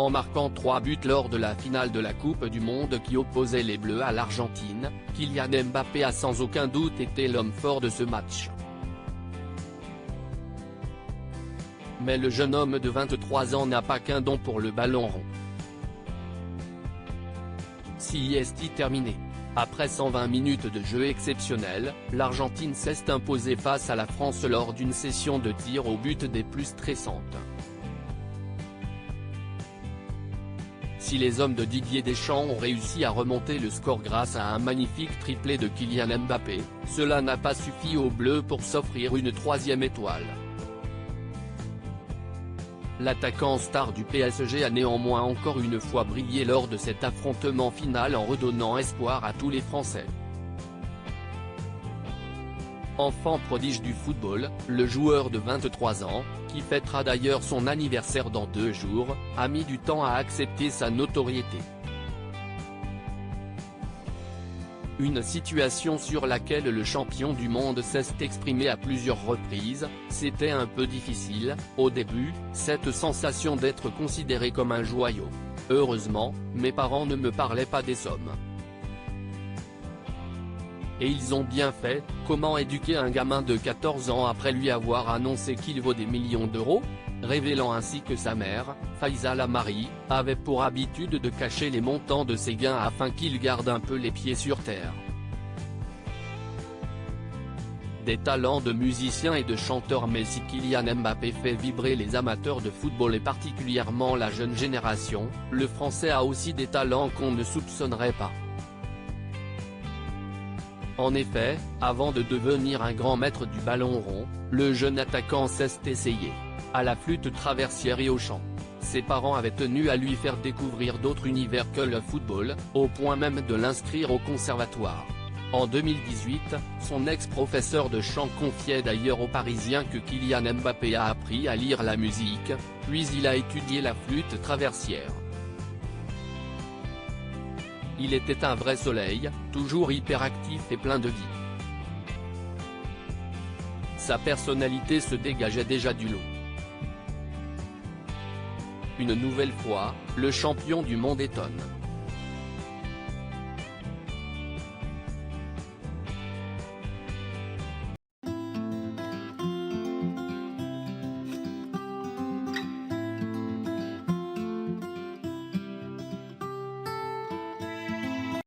En marquant 3 buts lors de la finale de la Coupe du Monde qui opposait les Bleus à l'Argentine, Kylian Mbappé a sans aucun doute été l'homme fort de ce match. Mais le jeune homme de 23 ans n'a pas qu'un don pour le ballon rond. Siesti terminé. Après 120 minutes de jeu exceptionnel, l'Argentine s'est imposée face à la France lors d'une session de tir au but des plus stressantes. Si les hommes de Didier Deschamps ont réussi à remonter le score grâce à un magnifique triplé de Kylian Mbappé, cela n'a pas suffi aux Bleus pour s'offrir une 3e étoile. L'attaquant star du PSG a néanmoins encore une fois brillé lors de cet affrontement final en redonnant espoir à tous les Français. Enfant prodige du football, le joueur de 23 ans, qui fêtera d'ailleurs son anniversaire dans 2 jours, a mis du temps à accepter sa notoriété. Une situation sur laquelle le champion du monde s'est exprimé à plusieurs reprises: c'était un peu difficile, au début, cette sensation d'être considéré comme un joyau. Heureusement, mes parents ne me parlaient pas des sommes. Et ils ont bien fait. Comment éduquer un gamin de 14 ans après lui avoir annoncé qu'il vaut des millions d'euros ? Révélant ainsi que sa mère, Faiza Lamari, avait pour habitude de cacher les montants de ses gains afin qu'il garde un peu les pieds sur terre. Des talents de musicien et de chanteur, mais si Kylian Mbappé fait vibrer les amateurs de football et particulièrement la jeune génération, le Français a aussi des talents qu'on ne soupçonnerait pas. En effet, avant de devenir un grand maître du ballon rond, le jeune attaquant s'est essayé à la flûte traversière et au chant. Ses parents avaient tenu à lui faire découvrir d'autres univers que le football, au point même de l'inscrire au conservatoire. En 2018, son ex-professeur de chant confiait d'ailleurs aux Parisiens que Kylian Mbappé a appris à lire la musique, puis il a étudié la flûte traversière. Il était un vrai soleil, toujours hyperactif et plein de vie. Sa personnalité se dégageait déjà du lot. Une nouvelle fois, le champion du monde étonne.